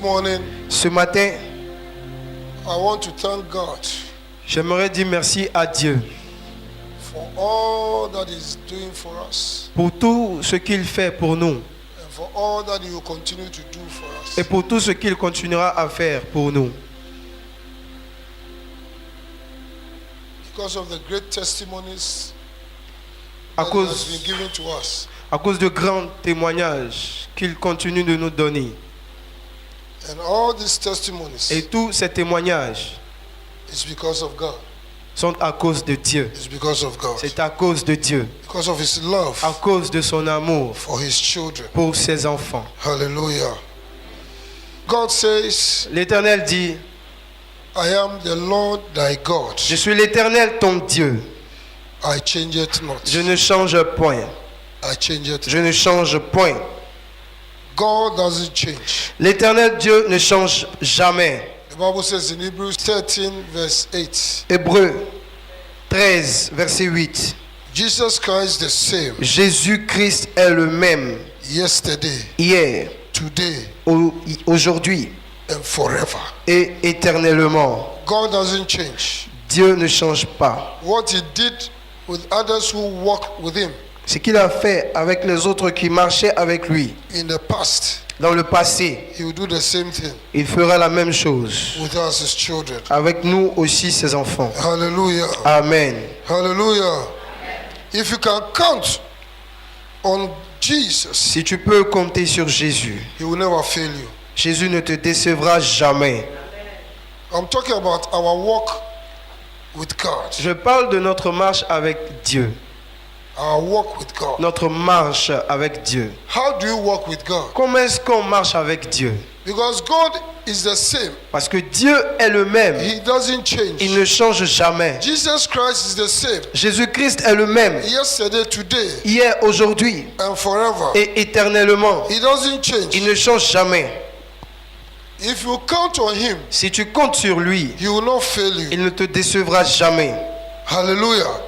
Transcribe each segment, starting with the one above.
morning, Ce matin, I want to thank God j'aimerais dire merci à Dieu for all that He's doing for us pour tout ce qu'il fait pour nous and for all that He will continue to do for us. et pour tout ce qu'il continuera à faire pour nous. Because of the great testimonies À that cause, has been given to us. à cause de grands témoignages qu'il continue de nous donner. And all these testimonies Et tous ces témoignages is because of God. sont à cause de Dieu. It's because of God. C'est à cause de Dieu. Because of His love À cause de son amour for His children. pour ses enfants. Hallelujah. God says, L'Éternel dit, I am the Lord thy God. je suis l'Éternel ton Dieu. I change it not. Je ne change point. I change it. Je ne change point. God doesn't change. L'Éternel Dieu ne change jamais. The Bible says in Hebrews 13 verse 8, Hébreux 13, verset 8. Jesus Christ the same Jésus-Christ est le même yesterday, hier, today, aujourd'hui and forever. et éternellement. God doesn't change. Dieu ne change pas. What He did with others who walk with Him Ce qu'il a fait avec les autres qui marchaient avec lui in the past, dans le passé, He will do the same thing il fera la même chose with us, His children. avec nous aussi, ses enfants. Hallelujah. Amen. Hallelujah. If you can count on Jesus, Si tu peux compter sur Jésus, He will never fail you. Jésus ne te décevra jamais. I'm talking about our walk with God. Je parle de notre marche avec Dieu. Our walk with God. Notre marche avec Dieu. How do you walk with God? Comment est-ce qu'on marche avec Dieu? Because God is the same. Parce que Dieu est le même. He doesn't change. Il ne change jamais. Jesus Christ is the same. Jésus-Christ est le même. Yesterday, today, Hier, aujourd'hui and forever. et éternellement. He doesn't change. Il ne change jamais. If you count on Him, Si tu comptes sur lui, He will not fail you. il ne te décevra jamais. Hallelujah.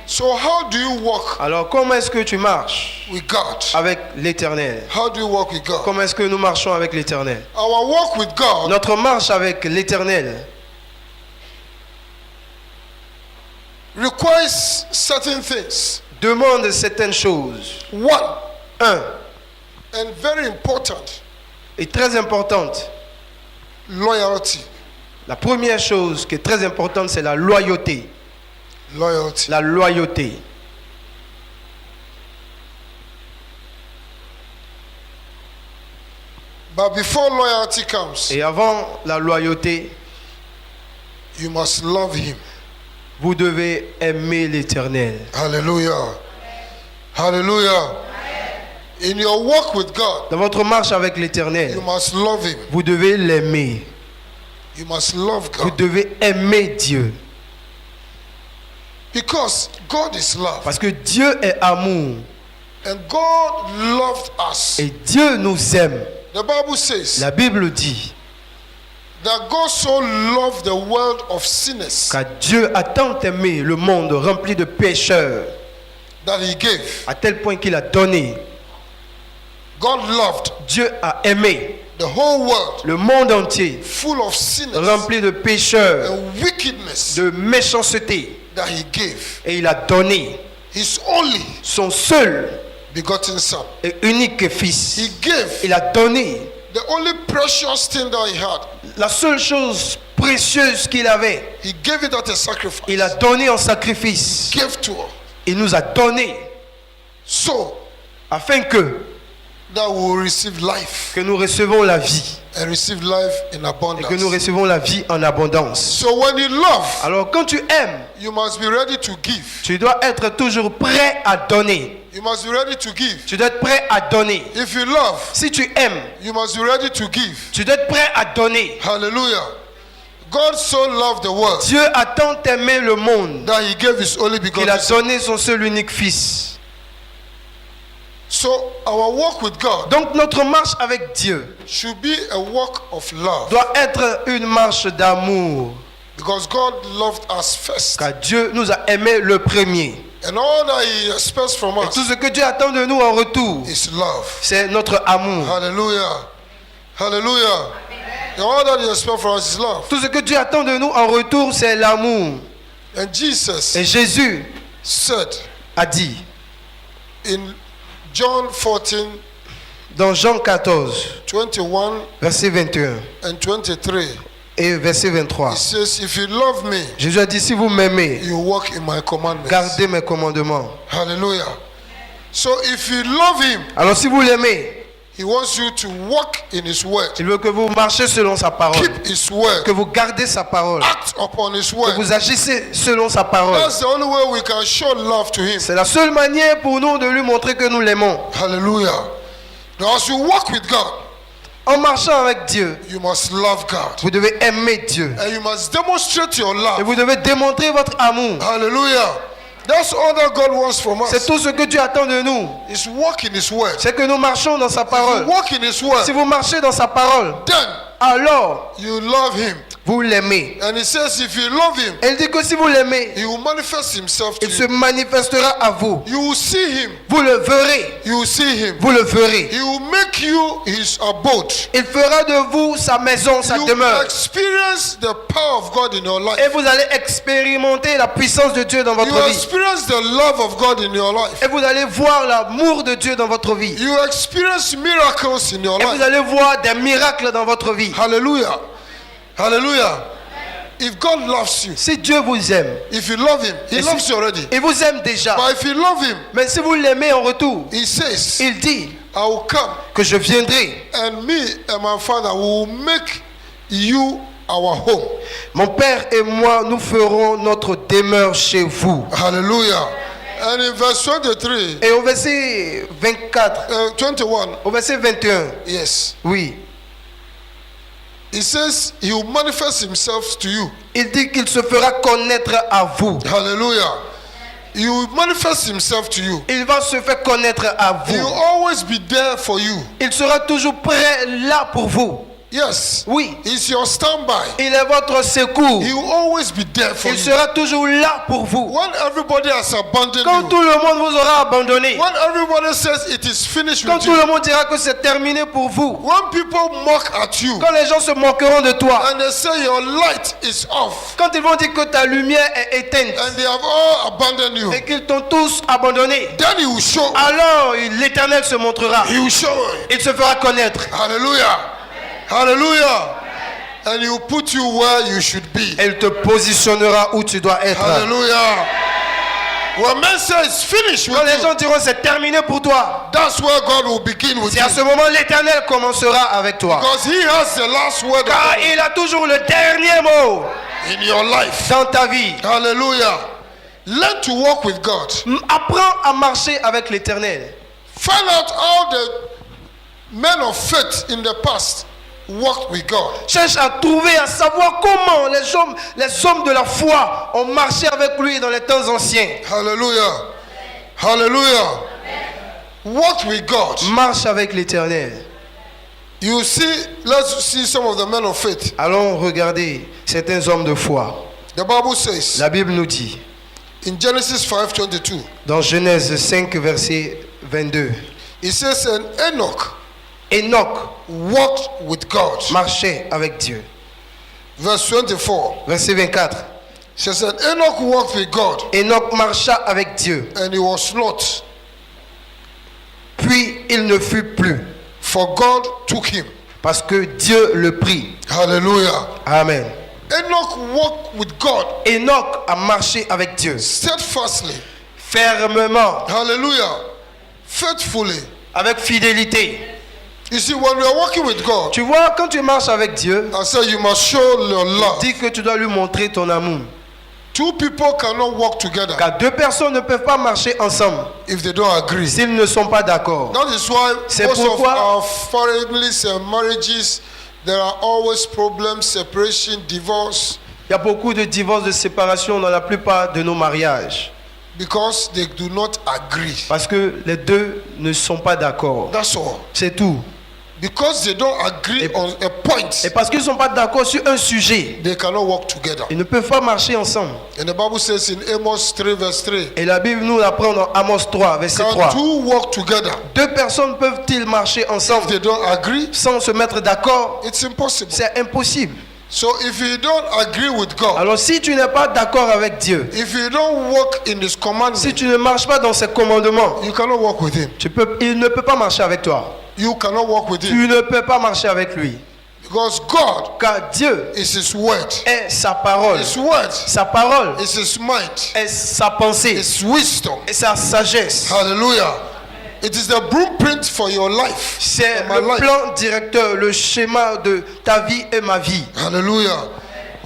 So how do you walk Alors comment est-ce que tu marches with God? avec l'Éternel? How do you walk with God? Comment est-ce que nous marchons avec l'Éternel? Our walk with God Notre marche avec l'Éternel requires certain things. demande certaines choses. One, Un, and very important, et très importante. loyalty. La première chose qui est très importante, c'est la loyauté. Loyalty. La loyauté. But before loyalty comes, Et avant la loyauté, you must love Him. vous devez aimer l'Éternel. Hallelujah. Hallelujah. In your walk with God, Dans votre marche avec l'Éternel, you must love Him. vous devez l'aimer. You must love Vous God. devez aimer Dieu. Because God is love. Parce que Dieu est amour. And God loved us. Et Dieu nous aime. The Bible says La Bible dit that God so loved the world of sinners car Dieu a tant aimé le monde rempli de pécheurs, that He gave. à tel point qu'il a donné. God loved Dieu a aimé the whole world le monde entier full of sinners rempli de pécheurs, and wickedness de méchanceté. that He gave Et il a donné His only son seul begotten Son. et unique fils. He gave Il a donné the only precious thing that He had. la seule chose précieuse qu'il avait. He gave it as a sacrifice. Il a donné en sacrifice. Gave to us Il nous a donné so afin that we will receive life que nous recevons la vie and receive life in et que nous abundance. recevons la vie en abondance. So when you love, Alors quand tu aimes, you must be ready to give. tu dois être toujours prêt à donner. You must be ready to give. Tu dois être prêt à donner. If you love, Si tu aimes, you must be ready to give. tu dois être prêt à donner. Hallelujah. God so loved the world Dieu a tant aimé le monde that He gave His only qu'il begotten a Son. donné son seul unique fils. So our walk with God Donc notre marche avec Dieu should be a walk of love. doit être une marche d'amour. Because God loved us first. Car Dieu nous a aimés le premier. And all that He expects from Et tout us ce que Dieu attend de nous en retour, is love. c'est notre amour. Hallelujah. Hallelujah. All that you expect from us is love. Tout ce que Dieu attend de nous en retour, c'est l'amour. And Jesus Et Jésus said a dit in John 14, dans Jean 14, 21 verset 21 and 23, et verset 23, he says, if you love me, Jésus a dit, si vous m'aimez, you walk in my commandments. gardez mes commandements. Hallelujah. So if you love him, Alors si vous l'aimez, he wants you to walk in his word. il veut que vous marchiez selon sa parole, Keep his word. que vous gardez sa parole, Act upon his que word. vous agissez selon sa parole. That's the only way we can show love to him. C'est la seule manière pour nous de lui montrer que nous l'aimons. Hallelujah. Now as you walk with God, En marchant avec Dieu, you must love God. vous devez aimer Dieu. And you must demonstrate your Et love. vous devez démontrer votre amour. Hallelujah. That's all that God wants from C'est us. tout ce que Dieu attend de nous. Is walk in his word. C'est que nous marchons dans sa If parole. you walk in his word, Si vous marchez dans sa parole, then alors you love him. vous l'aimez. And he says if you love him, Elle dit que si vous l'aimez, he will manifest himself to il se you. manifestera à vous. You will see him. Vous le verrez. You will see him. Vous le verrez. He will make you his abode. Il fera de vous sa maison, sa You demeure. experience the power of God in your life. Et vous allez expérimenter la puissance de Dieu dans votre You vie. experience the love of God in your life. Et vous allez voir l'amour de Dieu dans votre vie. You experience miracles in your Et vous life. allez voir des miracles dans votre vie. Hallelujah. Hallelujah. If God loves you, Si Dieu vous aime, if you love him, he et loves si- you already. il vous aime déjà. But if you love him, Mais si vous l'aimez en retour, he says, il dit I will come que je viendrai. and me and my father will make you our home. Mon Père et moi, nous ferons notre demeure chez vous. Hallelujah. And in verse 23, Et au verset 24, 21, au verset 21, yes, oui, he says he will manifest himself to you. il dit qu'il se fera connaître à vous. Hallelujah. He will manifest himself to you. Il va se faire connaître à He will vous. always be there for you. Il sera toujours prêt là pour vous. Yes. Oui, He's your standby. il est votre secours. He will always be there for Il you. sera toujours là pour vous. When everybody has abandoned Quand you, tout le monde vous aura abandonné, when everybody says it is finished quand with tout you, le monde dira que c'est terminé pour vous, when people mock at you quand les gens se moqueront de toi, and they say your light is off quand ils vont dire que ta lumière est éteinte and they have all abandoned you, et qu'ils t'ont tous abandonné, then he will show. alors l'Éternel se montrera. He will show. Il se fera connaître. Hallelujah. Hallelujah. And he will put you where you should be. Elle te positionnera où tu dois être. Hallelujah. When men say it's finished Quand with les gens you, diront c'est terminé pour toi, that's where God will begin with c'est à ce you. moment l'Éternel commencera avec toi. Because he has the last word Car il a toujours le dernier mot in your life. dans ta vie. Hallelujah. Learn to walk with God. Apprends à marcher avec l'Éternel. Find out how the men of faith in the past walked with God. Cherche à trouver, à savoir comment les hommes de la foi ont marché avec lui dans les temps anciens. Hallelujah. Hallelujah. Walk with God. Marche avec l'Éternel. You see, let's see some of the men of faith. Allons regarder certains hommes de foi. The Bible says La Bible nous dit, in Genesis 5:22, dans Genèse 5, verset 22, it says, and Enoch Enoch walked with God. marchait avec Dieu. Verse 24 Verset 24, says, and Enoch walked with God, Enoch marcha avec Dieu, and he was not, puis il ne fut plus, for God took him. parce que Dieu le prit. Hallelujah. Amen. Enoch walked with God Enoch a marché avec Dieu, steadfastly. fermement, Hallelujah. Faithfully. avec fidélité. You see, when we are walking with God, Tu vois, quand tu marches avec Dieu, I say you must show your love. dis que tu dois lui montrer ton amour. Two people cannot walk together Car deux personnes ne peuvent pas marcher ensemble if they don't agree. s'ils ne sont pas d'accord. That is why C'est most of pourquoi- our families and marriages, there are always problems, separation, divorce, Il y a beaucoup de divorces, de séparations dans la plupart de nos mariages. because they do not agree. Parce que les deux ne sont pas d'accord. That's all. C'est tout. Because they don't agree Et- on a point point, Et parce qu'ils ne sont pas d'accord sur un sujet, they cannot work together. ils ne peuvent pas marcher ensemble. And the Bible says in Amos 3 verse 3, Et la Bible nous l'apprend dans Amos 3, verset 3. can two work together? Deux personnes peuvent-ils marcher If ensemble they don't agree, sans se mettre d'accord? it's impossible. C'est impossible. So if you don't agree with God, Alors si tu n'es pas d'accord avec Dieu, if you don't walk in His si commandment, tu ne marches pas dans ses commandements, you cannot walk with Him. il ne peut pas marcher avec toi. You cannot walk with Him. Tu ne peux pas marcher avec lui. Because God Car Dieu is His word. est sa parole. His word Sa parole is His mind. est sa pensée His wisdom. et sa sagesse. Hallelujah. It is the blueprint for your life. C'est for my le life. plan directeur, le schéma de ta vie et ma vie. Hallelujah.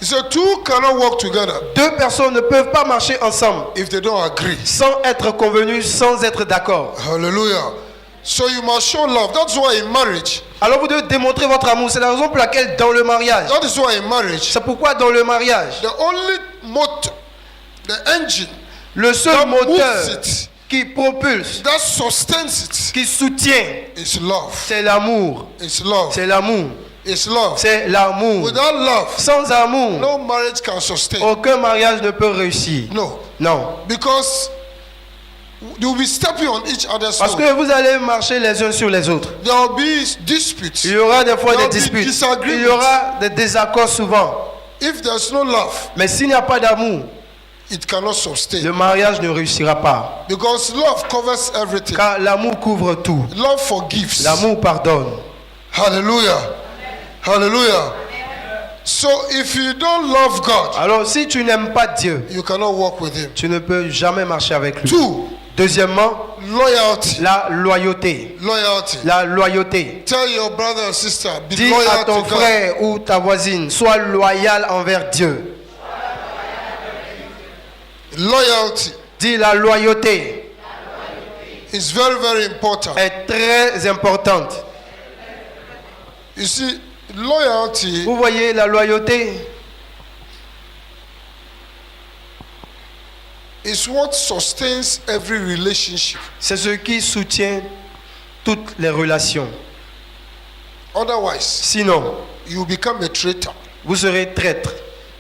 He said two cannot work together Deux personnes ne peuvent pas marcher ensemble if they don't agree. sans être convenues, sans être d'accord. Hallelujah. So you must show love. That's why in marriage, Alors vous devez démontrer votre amour. C'est la raison pour laquelle dans le mariage, that is why in marriage, c'est pourquoi dans le mariage, the only motor, the engine le seul that moves moteur it, qui propulse, that sustains it, qui soutient, is love. c'est l'amour. It's love. C'est l'amour. It's love. C'est l'amour. Without love, Sans amour, no marriage can sustain. aucun mariage ne peut réussir. No. Non. Because they will be stepping on each other's Parce toes. que vous allez marcher les uns sur les autres. There will be disputes. Il y aura des fois There des will be disputes. disagreements. Il y aura des désaccords souvent. If there's no love, Mais s'il n'y a pas d'amour, it cannot sustain. le mariage ne réussira pas. Because love covers everything. Car l'amour couvre tout. Love forgives. L'amour pardonne. Hallelujah. Hallelujah. So if you don't love God, Alors si tu n'aimes pas Dieu, you cannot walk with Him. tu ne peux jamais marcher avec lui. Two, Deuxièmement, loyalty. la loyauté. Loyalty. La loyauté. Tell your brother and sister, be Dis à loyal ton to God. frère ou ta voisine, sois loyal envers Dieu. Loyalty Dis la loyauté is very, very important. est très importante. You see, loyalty Vous voyez la loyauté, is what sustains every relationship. c'est ce qui soutient toutes les relations. Otherwise, Sinon, you become a traitor. vous serez traître.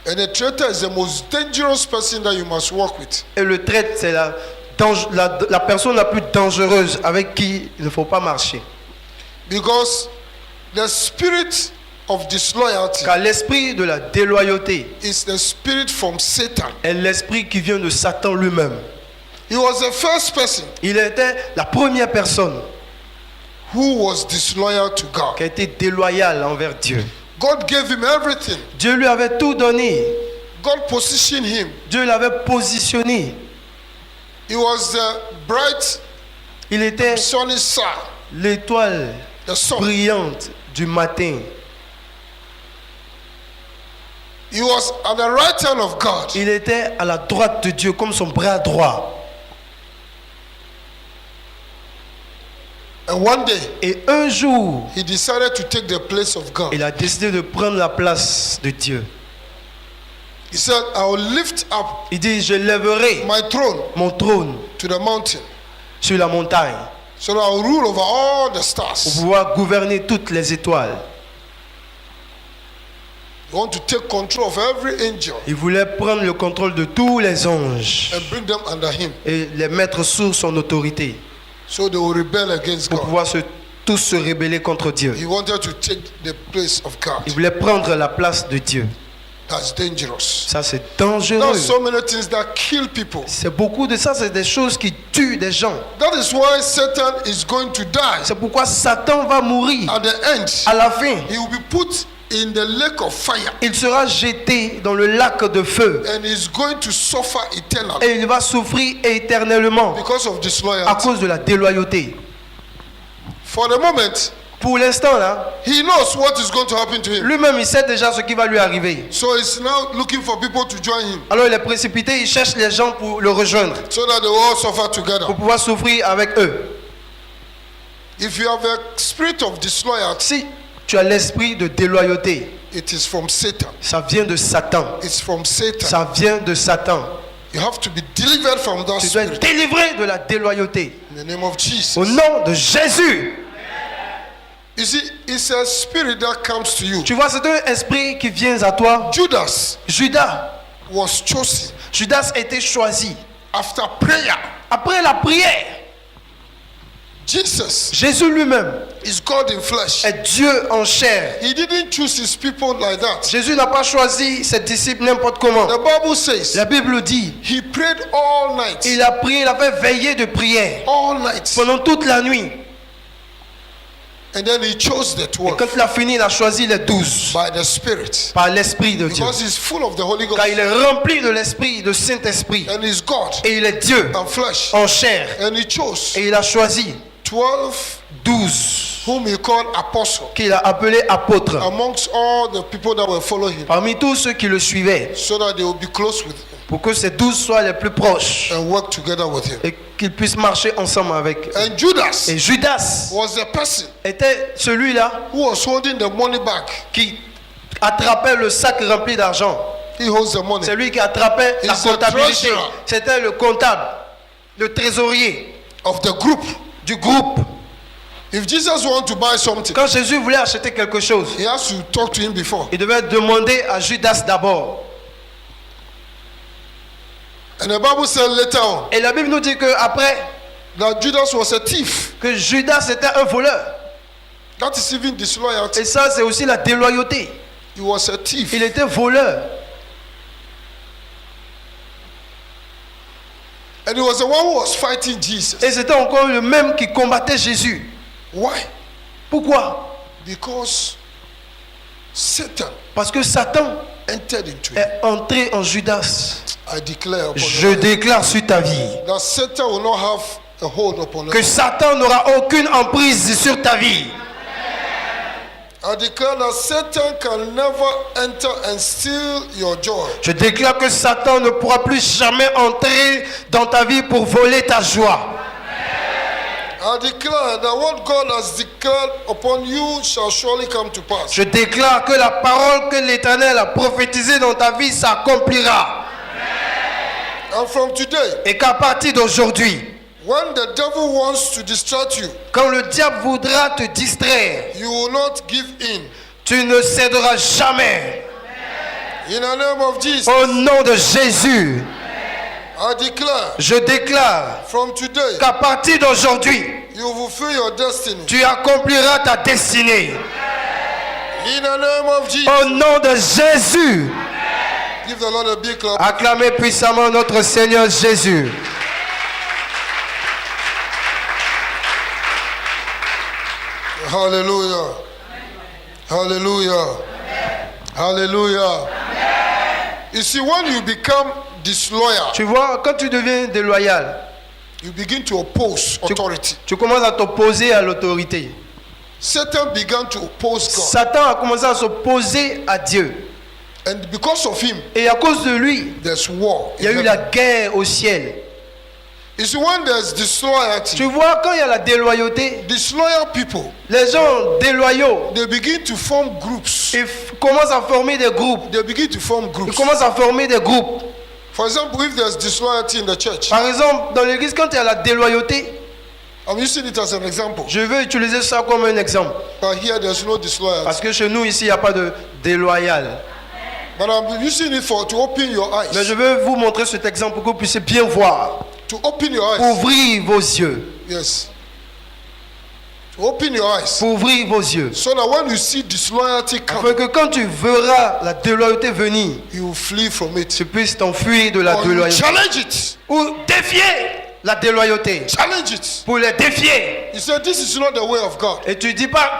And a traitor is the most dangerous person that you must work with. Et le traître, c'est la personne la plus dangereuse avec qui il ne faut pas marcher. Because the spirit of disloyalty Car l'esprit de la déloyauté is the spirit from Satan. est l'esprit qui vient de Satan lui-même. He was the first person Il était la première personne who was disloyal to God. qui a été déloyale envers Dieu. God gave him everything. Dieu lui avait tout donné. God positioned him. Dieu l'avait positionné. He was the bright, Il était sunny star, l'étoile the sun. brillante du matin. He was at the right hand of God. Il était à la droite de Dieu comme son bras droit. And one day, Et un jour, he decided to take the place of God. il a décidé de prendre la place de Dieu. He said, I will lift up Il dit, je lèverai my throne mon trône to the mountain, sur la montagne so that I will rule over all the pour stars. pouvoir gouverner toutes les étoiles. You want to take control of every angel Il voulait prendre le contrôle de tous les anges and bring them under him, et les mettre sous son autorité so they will rebel against pour God. pouvoir tous se rebeller contre Dieu. He wanted to take the place of God. Il voulait prendre la place de Dieu. That's dangerous. Ça, c'est There dangereux. are so many things that kill people. C'est beaucoup de ça, c'est des choses qui tuent des gens. That is why Satan is going to die. C'est pourquoi Satan va mourir. At the end, À la fin, he will be put in the lake of fire, il sera jeté dans le lac de feu and he's going to suffer eternally et il va souffrir éternellement because of à disloyalty. cause de la déloyauté. For the moment, Pour l'instant, là, he knows what is going to happen to him. lui-même, il sait déjà ce qui va lui arriver. So he's now looking for people to join him Alors il est précipité, il cherche les gens pour le rejoindre, so that they will all suffer together. pour pouvoir souffrir avec eux. If you have a spirit of disloyalty, Si tu as l'esprit de déloyauté, it is from Satan. ça vient de Satan. It's from Satan. Ça vient de Satan. You have to be delivered from that Tu dois être spirit délivré de la déloyauté. in the name of Jesus. Au nom de Jésus. You see, it's a spirit that comes to you. Tu vois, c'est un esprit qui vient à toi. Judas Judas. was chosen Judas a été choisi. after prayer. Après la prière, Jesus Jésus lui-même is God in flesh. est Dieu en chair. He didn't choose his people like that. Jésus n'a pas choisi ses disciples n'importe comment. The Bible says La Bible dit, he prayed all night. il a prié, il avait veillé de prière All night. pendant toute la nuit. And then he chose the Et 12 quand il a fini, il a choisi les 12 by the Spirit. par l'Esprit de Dieu. Because he's full of the Holy Ghost. Car il est rempli de l'Esprit, de Saint-Esprit. And he's God Et il est Dieu and flesh. en chair. And he chose Et il a choisi 12 12 whom he called apostles qu'il a appelés apôtres. amongst all the people that were following him, Parmi tous ceux qui le suivaient. so that they will be close with him Pour que ces 12 soient les plus proches. and work together with him. Et qu'ils puissent marcher ensemble avec eux. And Judas Et Judas was the person était celui-là who was holding the money bag. qui attrapait le sac rempli d'argent. He holds the money. C'est lui qui attrapait la He's the comptabilité. treasurer. C'était le comptable, le trésorier Of the group. du groupe. If Jesus wanted to buy something, Quand Jésus voulait acheter quelque chose, he has to talk to him before. il devait demander à Judas d'abord. And the Bible said later on Et la Bible nous dit que après that Judas was a thief. que Judas était un voleur. That is even disloyalty. Et ça, c'est aussi la déloyauté. He was a thief. Il était voleur. And he was the one who was fighting Jesus. Et c'était encore le même qui combattait Jésus. Why? Pourquoi? Because Satan Parce que Satan entered into him. est entré en Judas. I declare upon Je your life déclare sur ta vie that Satan will not have a hold upon que us. Satan n'aura aucune emprise sur ta vie. I declare that Satan can never enter and steal your joy. Je déclare que Satan ne pourra plus jamais entrer dans ta vie pour voler ta joie. I declare that what God has declared upon you shall surely come to pass. Je déclare que la parole que l'Éternel a prophétisée dans ta vie s'accomplira. And from today, Et qu'à partir d'aujourd'hui, when the devil wants to distract you, quand le diable voudra te distraire, you will not give in. tu ne céderas jamais. In the name of Jesus, Au nom de Jésus, I declare je déclare from today, qu'à partir d'aujourd'hui, you will fulfill your destiny. tu accompliras ta destinée. In the name of Jesus, Au nom de Jésus, give the Lord a big clap. acclamez puissamment notre Seigneur Jésus. Hallelujah. Hallelujah. Hallelujah. You see, when you become disloyal, Tu vois, quand tu deviens déloyal, you begin to oppose authority. tu commences à t'opposer à l'autorité. Satan began to oppose God. Satan a commencé à s'opposer à Dieu. And because of him, Et à cause de lui, there's war. il y a eu la guerre au ciel. You see, when there's disloyalty, Tu vois, quand il y a la déloyauté, disloyal people, les gens déloyaux, they begin to form groups. ils commencent à former des groupes. They begin to form Ils groups. commencent à former des groupes. For example, if there's disloyalty in the church, Par exemple, dans l'église, quand il y a la déloyauté, I'm using it as an example. je veux utiliser ça comme un exemple. But here there's no disloyalty. Parce que chez nous, ici, il n'y a pas de déloyal. But I'm using it to open your Mais eyes. je veux vous montrer cet exemple pour que vous puissiez bien voir. To open your eyes. Pour ouvrir vos yeux. Yes. To open your eyes. Pour ouvrir vos yeux. So that when you see disloyalty come, Afin que quand tu verras la déloyauté venir, you will flee from it. tu puisses t'enfuir de la Or you déloyauté. challenge it. Ou défier la déloyauté. Challenge it. Pour les défier. You say this is not the way of God. Et tu diras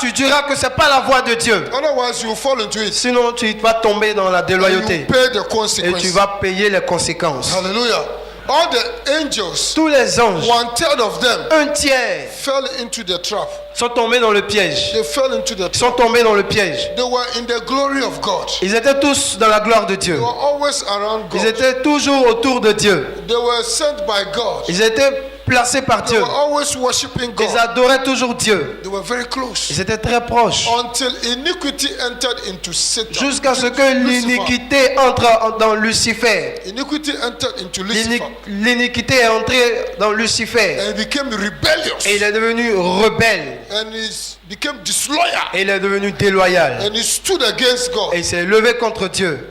que c'est pas la voie de Dieu. Otherwise, you will fall into it. Sinon, tu vas tomber dans la And you déloyauté. pay the Et tu consequences. vas payer les conséquences. Hallelujah. All the angels, Tous les anges, 1/3 of them un tiers, fell into the trap. sont tombés dans le piège. They fell into the Ils trap. sont tombés dans le piège. They were in the glory of God. Ils étaient tous dans la gloire de Dieu. They were always around Ils God. étaient toujours autour de Dieu. They were sent by God Ils étaient placés par They Dieu. were always worshiping Ils God. adoraient toujours Dieu. They were very close. Ils étaient très proches. Until iniquity entered into Satan. Jusqu'à ce que Lucifer. l'iniquité entre dans Lucifer. Iniquity entered into Lucifer. L'iniquité est entrée dans Lucifer. And he became rebellious. Et il est devenu rebelle. And he became disloyal. Et il est devenu déloyal. And he stood against God. Et il s'est levé contre Dieu.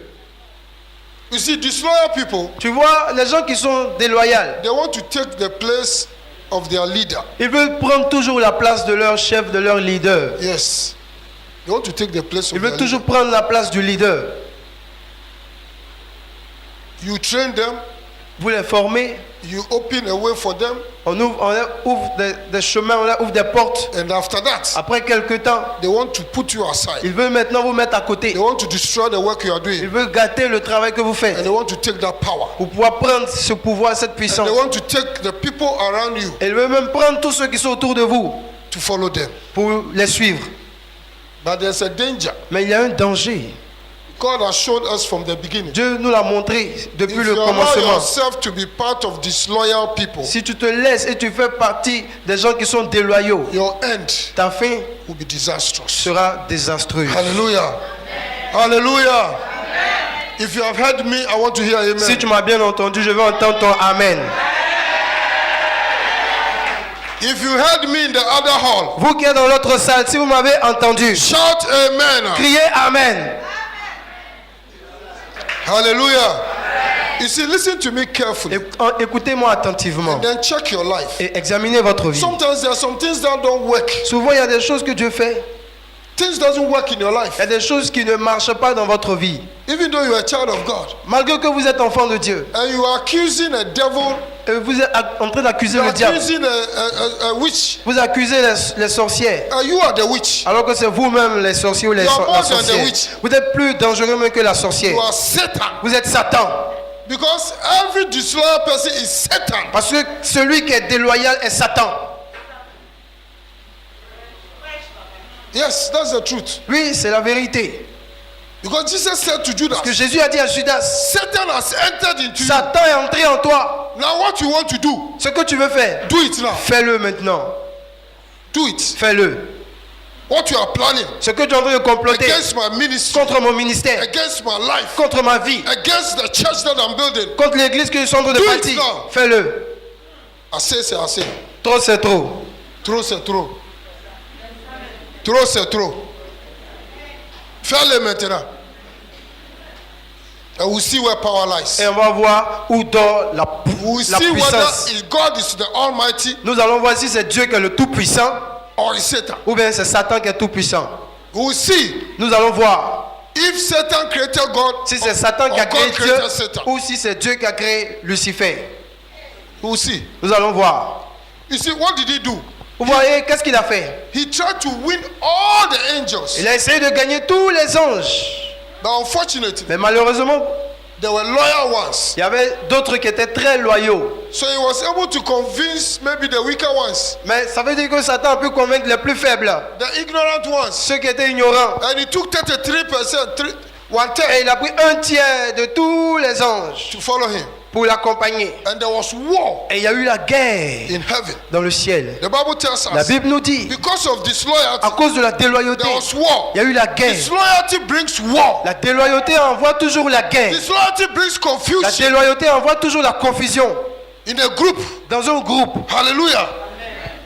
You see, disloyal people, Tu vois, les gens qui sont déloyaux, they want to take the place of their leader. ils veulent prendre toujours la place de leur chef, de leur leader. Yes. They want to take the place Ils of veulent their toujours leader. prendre la place du leader. You train them. Vous les formez, You open a way for them. on ouvre des chemins, on leur ouvre des portes. And after that, Après quelques temps, they want to put you aside. ils veulent maintenant vous mettre à côté. They want to destroy the work you are Ils doing. veulent gâter le travail que vous And faites. they want to take that power. Pour pouvoir prendre ce pouvoir, cette And puissance. they want to take the people around you Ils veulent même prendre tous ceux qui sont autour de vous to follow them. pour les suivre. But there's a danger. Mais il y a un danger. God has shown us from the beginning. Dieu nous l'a montré depuis If le you allow commencement. yourself to be part of disloyal people, Si tu te laisses et tu fais partie des gens qui sont déloyaux, your end ta fin will be disastrous. sera désastreuse. Hallelujah. Hallelujah. If you have heard me, I want to hear amen. Si tu m'as bien entendu, je veux entendre ton Amen. If you heard me in the other hall, Vous qui êtes dans l'autre salle, si vous m'avez entendu, shout amen. criez Amen. Hallelujah. You see, listen to me carefully. Écoutez-moi attentivement And then check your life. et examinez votre vie. Sometimes there are some things that don't work. Souvent, il y a des choses que Dieu fait. Things doesn't work in your life. Il y a des choses qui ne marchent pas dans votre vie. Even though you are a child of God. Malgré que vous êtes enfant de Dieu, And you are accusing a devil. vous êtes en train d'accuser You are le diable. accusing a witch. Vous accusez les sorcières. You are the witch. Alors que c'est vous-même les sorciers ou You are more la than the sorcière. witch. Vous êtes plus dangereux même que la sorcière. You are Satan. Vous êtes Satan. Because every disloyal person is Satan. Parce que celui qui est déloyal est Satan. Yes, that's the truth. Oui, c'est la vérité. Because Jesus said to Judas, Ce que Jésus a dit à Judas, Satan has entered into you. Satan est entré en toi. Now what you want to do, Ce que tu veux faire, do it now. fais-le maintenant. Do it. Fais-le. What you are planning Ce que tu es en train de comploter against my ministry, contre mon ministère, against my life, contre ma vie, against the church that I'm building. contre l'église que je suis en train de Do it bâtir, now. fais-le. Assez, c'est assez. Trop, c'est trop. Trop, c'est trop. Trop, c'est trop. Fais-le maintenant. And we'll see where power lies. Et on va voir où dort la We'll see puissance. whether if God is the Almighty Nous allons voir si c'est Dieu qui est le Tout-Puissant or is Satan. ou bien c'est Satan qui est Tout-Puissant. We'll see Nous allons voir if Satan created God si c'est Satan qui a or créé God Dieu created Satan. ou si c'est Dieu qui a créé Lucifer. We'll see. Nous allons voir. You see, what did he do? Vous voyez, qu'est-ce qu'il a fait? He tried to win all the angels. Il a essayé de gagner tous les anges. But unfortunately, Mais malheureusement, there were loyal ones. il y avait d'autres qui étaient très loyaux. So he was able to convince maybe the weaker ones, Mais ça veut dire que Satan a pu convaincre les plus faibles, the ignorant ones. ceux qui étaient ignorants. And he took 33%, Et one-third il a pris un tiers de tous les anges to follow him. pour l'accompagner. And there was war Et il y a eu la guerre in heaven. dans le ciel. The Bible tells La us, Bible nous dit, because of disloyalty, à cause de la déloyauté, there was war. il y a eu la guerre. Disloyalty brings war. La déloyauté envoie toujours la guerre. Disloyalty brings La confusion déloyauté envoie toujours la confusion in a group. dans un groupe. Hallelujah.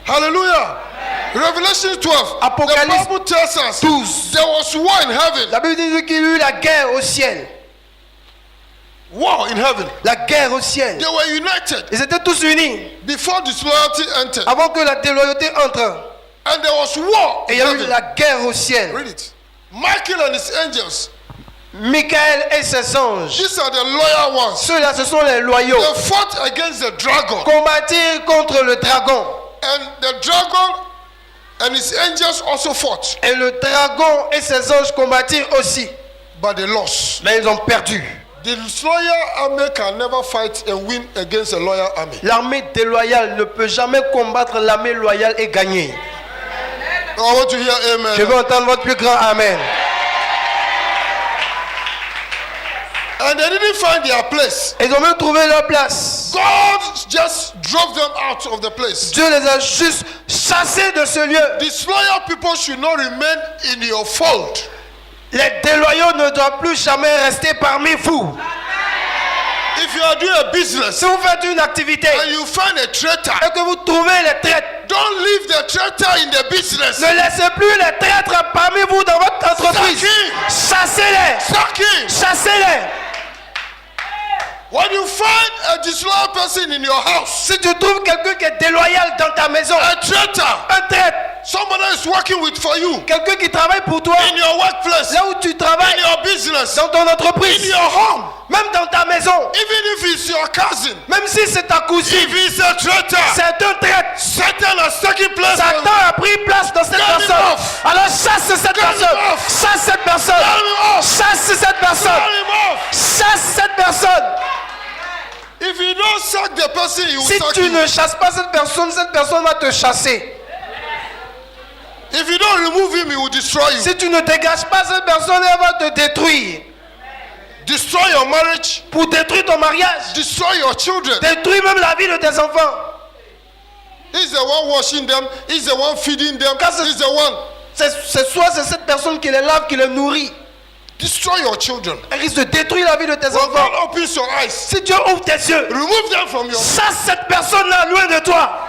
Hallelujah. Revelation 12. Apocalypse The Bible tells us 12. there was war in heaven. La Bible dit qu'il y a eu la guerre au ciel. War in heaven. La guerre au ciel. They were united Ils étaient tous unis before disloyalty entered. avant que la déloyauté entre. And there was war Et in il y a eu heaven. la guerre au ciel. Read it. Michael and his angels. Michael et ses anges. These are the loyal ones. Ceux-là, ce sont les loyaux. They fought against the dragon. Combattirent contre le dragon. And the dragon and his angels also fought. Et le dragon et ses anges combattirent aussi. But they lost. Mais ils ont perdu. The disloyal army can never fight and win against a loyal army. L'armée déloyale ne peut jamais combattre l'armée loyale et gagner. I want to hear amen. Je veux entendre votre plus grand Amen. And they didn't find their place. Ils ont même trouvé leur place. God just drove them out of the place. Dieu les a juste chassés de ce lieu. Disloyal people should not remain in your fold. Les déloyaux ne doivent plus jamais rester parmi vous. If you are doing a business Si vous faites une activité and you find a traitor, et que vous trouvez les traîtres, don't leave the traitor in the business. ne laissez plus les traîtres parmi vous dans votre entreprise. Chassez-les. Sack him. Chassez-les. When you find a disloyal person in your house, Si tu trouves quelqu'un qui est déloyal dans ta maison, a traitor, un traître, somebody is working with for you quelqu'un qui travaille pour toi, in your workplace, là où tu in travailles, your business, dans ton in entreprise, your home, même dans ta maison, even if it's your cousin, même si c'est ta cousine, if it's a traitor, c'est un traître. Satan has taken place. Satan a pris place dans cette Get him personne. off. Alors chasse cette Get him personne. off. Chasse cette personne. Get him off. Chasse cette personne. Turn him off. Chasse cette personne. If you don't sack the person, he will Si sack tu you. ne chasses pas cette personne va te chasser. If you don't remove him, he will destroy you. Si tu ne dégages pas cette personne, elle va te détruire. Destroy your marriage. Pour détruire ton mariage. Destroy your children. Détruire même la vie de tes enfants. He's the one washing them. He's the one feeding them. He's the one. C'est soit c'est cette personne qui les lave, qui les nourrit. Destroy your children. Elle risque de détruire la vie de tes When enfants. God opens your eyes, Si Dieu ouvre tes yeux, remove them from your. chasse cette personne-là loin de toi.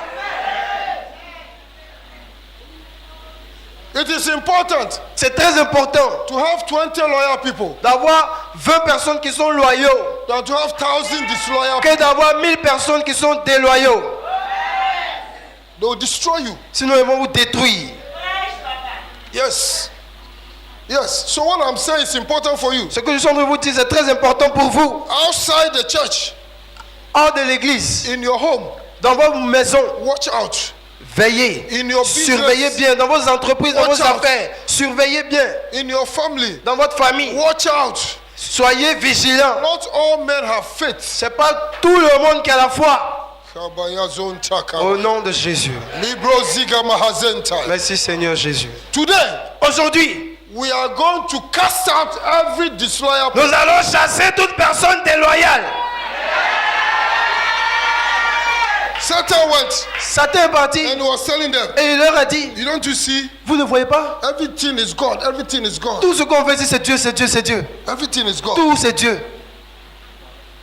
It is important C'est très important to have 20 loyal people d'avoir 20 personnes qui sont loyaux than to have 1,000 disloyal people. que d'avoir 1000 personnes qui sont déloyaux. They will destroy you. Sinon, ils vont vous détruire. Yes. Yes. So what I'm saying is important for you. Ce que je suis en train de vous dire, c'est très important pour vous. Outside the church, Hors de l'église, in your home, dans vos maisons, watch out. veillez. In your business, Surveillez bien. Dans vos entreprises, dans Watch vos out. affaires, surveillez bien. In your family, Dans votre famille, watch out. soyez vigilants. Not all men have faith. C'est pas tout le monde qui a la foi. Kabaya zone chaka. Au nom de Jésus. Libro ziga mahazenta. Merci Seigneur Jésus. Today, Aujourd'hui, we are going to cast out every disloyal person. nous allons chasser toute personne déloyale. Satan went Satan est parti and he was telling them, et il leur a dit, you don't you see? vous ne voyez pas? Everything is God. Everything is God. Tout ce qu'on fait ici, c'est Dieu, c'est Dieu, c'est Dieu. Everything is God. Tout c'est Dieu.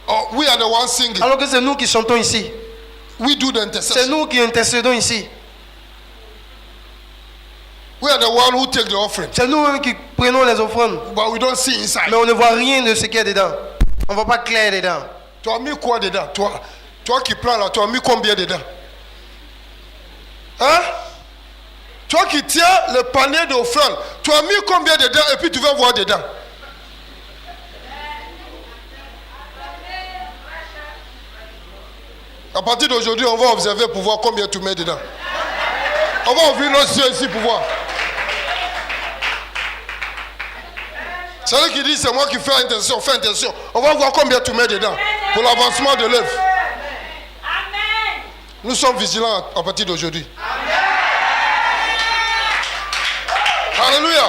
Oh, we are the ones singing. Alors que c'est nous qui chantons ici. We do the C'est intercession. nous qui intercédons ici. We are the one who take the offering. C'est nous qui prenons les offrandes. But we don't see inside. Mais on ne voit rien de ce qu'il y a dedans. On ne voit pas clair dedans. Tu as mis quoi dedans? Toi qui prends là, tu as mis combien dedans? Hein? Toi qui tiens le panier d'offrande, tu as mis combien dedans et puis tu vas voir dedans? À partir d'aujourd'hui, on va observer pour voir combien tu mets dedans. On va ouvrir nos yeux ici pour voir. Celui qui dit c'est moi qui fais intention, fais intention. On va voir combien tu mets dedans pour l'avancement de l'œuvre. Nous sommes vigilants à partir d'aujourd'hui. Alléluia.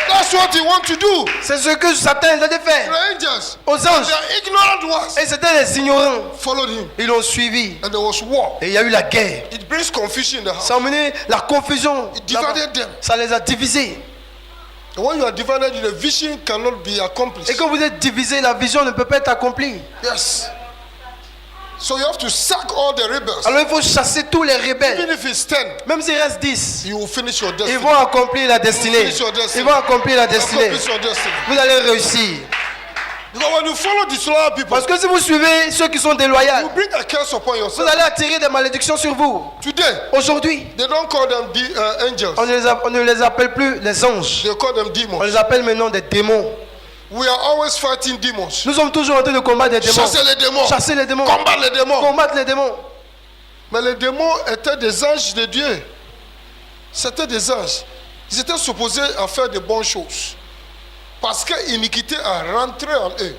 That's what he wants to do. C'est ce que Satan a fait The angels, aux anges. the ignorant ones, Et c'était les ignorants. followed him. Ils l'ont suivi. And there was war. Et il y a eu la guerre. It brings confusion in the house. Ça a mené la confusion. It divided them. Ça les a divisés. And when you are divided, the vision cannot be accomplished. Et quand vous êtes divisés, la vision ne peut pas être accomplie. Yes. So you have to sack all the rebels. Alors il faut chasser tous les rebelles. Even if it's 10, Même s'il reste 10, you will finish your ils destiny. vont accomplir la destinée. Finish your destiny. Ils vont accomplir la destinée. Accomplish your destiny. Vous allez réussir. Because when you follow disloyal people, Parce que si vous suivez ceux qui sont déloyaux, you bring a curse upon vous yourself. allez attirer des malédictions sur vous. Today, Aujourd'hui, they don't call them angels. on ne les appelle plus les anges. They call them On demons. les appelle maintenant des démons. We are always fighting demons. Nous sommes toujours en train de combattre des démons. Chasser les démons. Chasser les démons. Combattre les démons. Combattre les démons. Mais les démons étaient des anges de Dieu. C'était des anges. Ils étaient supposés à faire de bonnes choses. Parce que l'iniquité a rentré en eux.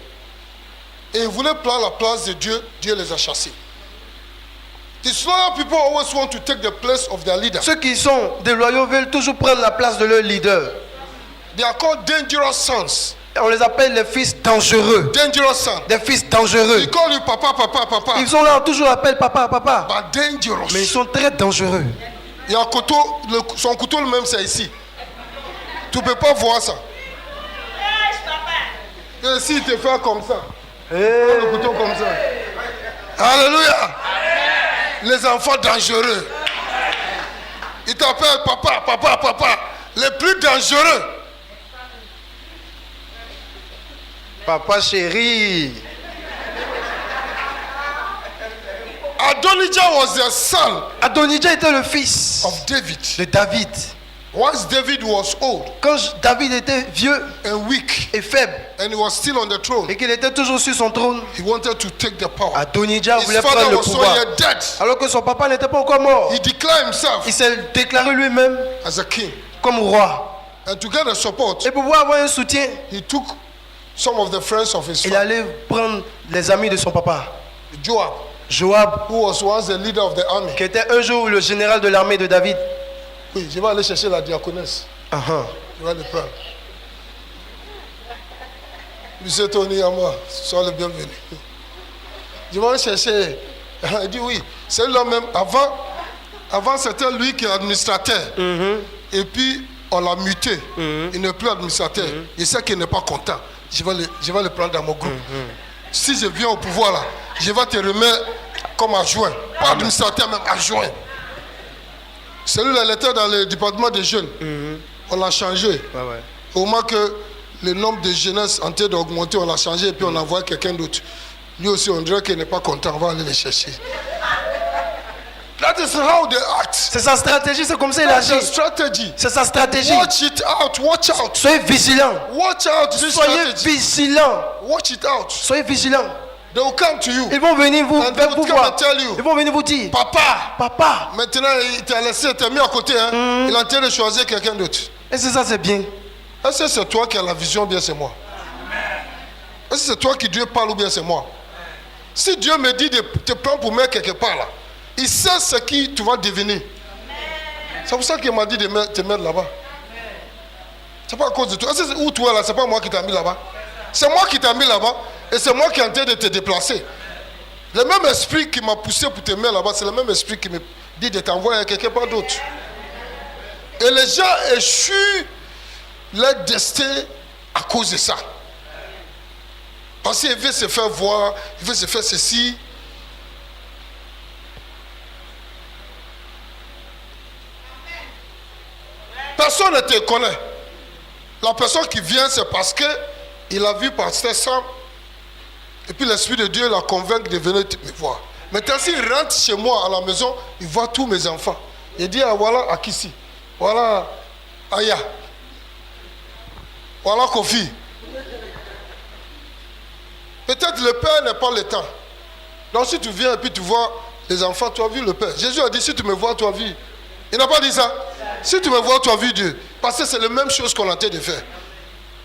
Et ils voulaient prendre la place de Dieu. Dieu les a chassés. Disloyal people always want to take the place of their leader. Ceux qui sont déloyaux veulent toujours prendre la place de leur leader. They are called dangerous sons. on les appelle les fils dangereux. Dangerous son. Des fils dangereux. You call you papa, papa, papa. Ils sont là, toujours appellent papa, papa. But dangerous. Mais ils sont très dangereux. Il y a un couteau, son couteau le même, c'est ici. Tu ne peux pas voir ça. Et s'il te fait comme ça, le couteau comme ça. Alléluia. Les enfants dangereux. Ils t'appellent papa, papa, papa. Les plus dangereux. Papa chéri. Adonijah was the son Adonijah était le fils of David. de David. Once David was old Quand David était vieux and weak et faible and he was still on the throne, et qu'il était toujours sur son trône, he wanted to take the power. Adonijah His voulait father prendre le was so pouvoir. yet dead. Alors que son papa n'était pas encore mort. He declared himself Il s'est déclaré lui-même as a king. comme roi. And to get the support, Et pour pouvoir avoir un soutien, he took some of the friends of his il father. allait prendre les amis de son papa. Joab, Joab, who was once the leader of the army. qui était un jour le général de l'armée de David. Oui, je vais aller chercher la diaconesse. Je vais le prendre. Monsieur Tony à moi, sois le bienvenu. Je vais aller chercher. Il dit oui, c'est là même. Avant c'était lui qui est administrateur. Et puis on l'a muté. Il n'est plus administrateur. Il sait qu'il n'est pas content. Je vais le prendre dans mon groupe. Si je viens au pouvoir là, je vais te remettre comme adjoint. Pas administrateur, même adjoint. Celui-là, il était dans le département des jeunes. On l'a changé. Au moment que le nombre de jeunesse en train d'augmenter, on l'a changé et puis on a envoyé quelqu'un d'autre. Lui aussi, on dirait qu'il n'est pas content. On va aller le chercher. That is how they act. C'est sa stratégie, c'est comme ça il That's agit. the strategy. C'est sa stratégie. Watch it out. Watch out. Soyez vigilants. Watch out this Soyez strategy. vigilants. Watch it out. Soyez vigilants. They will come to you. Ils vont venir vous, And they vers will vous come voir. and tell you, Ils vont venir vous dire, Papa, papa. maintenant il t'a laissé, il t'a mis à côté. Hein? Il est en train de choisir quelqu'un d'autre. Et c'est ça, c'est bien. Est-ce que c'est toi qui as la vision ou bien c'est moi? Est-ce que c'est toi qui Dieu parle ou bien c'est moi? Si Dieu me dit de te prendre pour mettre quelque part là, il sait ce qui tu vas devenir. C'est pour ça qu'il m'a dit de te mettre là-bas. C'est pas à cause de toi. Est-ce que où tu es là, c'est pas moi qui t'ai mis là-bas. C'est moi qui t'ai mis là-bas et c'est moi qui est en train de te déplacer. Le même esprit qui m'a poussé pour te mettre là-bas, c'est le même esprit qui me dit de t'envoyer quelque part d'autre. Et les gens échouent leur destin à cause de ça. Parce qu'il veut se faire voir, il veut se faire ceci. Personne ne te connaît. La personne qui vient, c'est parce qu'il a vu Pasteur Sam. Et puis l'Esprit de Dieu l'a convaincu de venir me voir. Maintenant, s'il rentre chez moi à la maison, il voit tous mes enfants. Il dit, ah, voilà Akissi, voilà Aya, voilà Kofi. Peut-être le Père n'a pas le temps. Donc si tu viens et puis tu vois les enfants, tu as vu le Père. Jésus a dit, si tu me vois, tu as vu. Il n'a pas dit ça. Si tu me vois, tu as vu Dieu. Parce que c'est la même chose qu'on a en train de faire.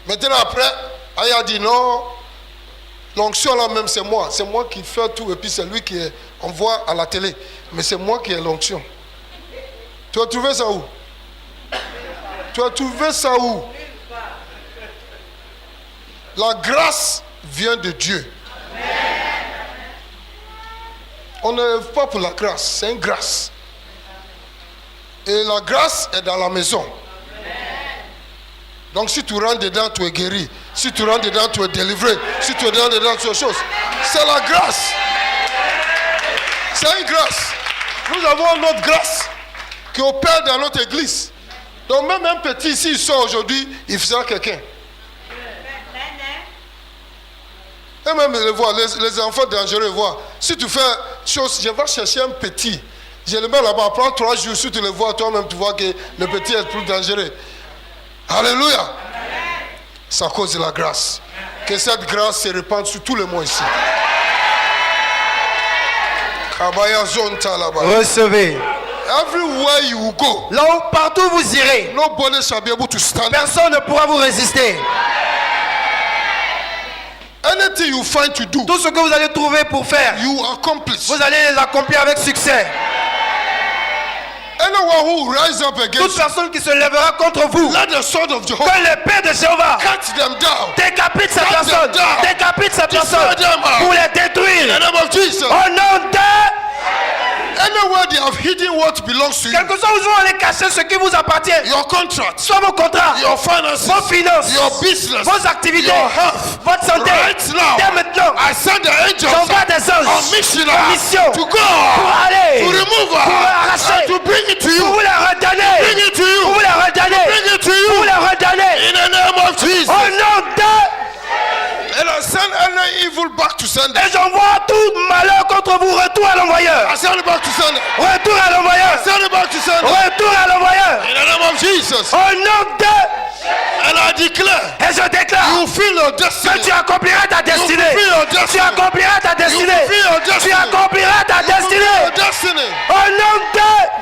Maintenant après, Aya a dit non. L'onction là même c'est moi. C'est moi qui fais tout et puis c'est lui qui envoie à la télé. Mais c'est moi qui ai l'onction. Tu as trouvé ça où? Tu as trouvé ça où? La grâce vient de Dieu. On ne vit pas pour la grâce, c'est une grâce. Et la grâce est dans la maison. Donc si tu rentres dedans, tu es guéri. Si tu rentres dedans, tu es délivré. Si tu rentres dedans, tu es chose. C'est la grâce. C'est une grâce. Nous avons notre grâce qui opère dans notre église. Donc même un petit ici, il sort aujourd'hui, il fera quelqu'un. Et même les enfants dangereux voient. Si tu fais chose, je vais chercher un petit. Je le mets là-bas, prends 3 jours, si tu le vois, toi-même tu vois que le petit est plus dangereux. Alléluia. C'est à cause de la grâce. Que cette grâce se répande sur tout le monde ici. Recevez. Everywhere you go, Là où partout vous irez, nobody shall be able to stand. personne ne pourra vous résister. Anything you find to do, Tout ce que vous allez trouver pour faire, you accomplish. vous allez les accomplir avec succès. Anyone who rise up Toute against you, personne qui se lèvera contre vous, let the sword of Jehovah que l'épée de Jéhovah cut them down. décapite cette Cut them personne, down. décapite cette Destroy personne them out. pour les In the détruire. name of Jesus. Au nom de... Anywhere they have hidden what belongs to you, Quel que soit où vous allez cacher ce qui vous appartient, your contract, soit vos contrats, your finances, vos finances, your business, vos activités, your health. votre santé. Right now, Dès maintenant, I send the angels j'envoie des on anges mission en mission to go, pour aller, to remove pour arracher, her, to bring it to pour you, vous les redonner, bring it to you, pour vous les redonner, bring it to pour you. vous les redonner. In the name of Jesus. Au nom de... And I send any evil back to sender. Et j'envoie tout malheur contre vous. Retour à l'envoyeur. I send it back to sender. Retour à l'envoyeur. Send it back to sender. Retour à l'envoyeur. In the name of Jesus. Au nom de... And I declare, Et je déclare you feel your destiny. que tu accompliras ta destinée. You fulfill your destiny. Tu accompliras ta You destinée. fulfill your Tu destiny. accompliras ta You fulfill destinée. your destiny. Au nom de...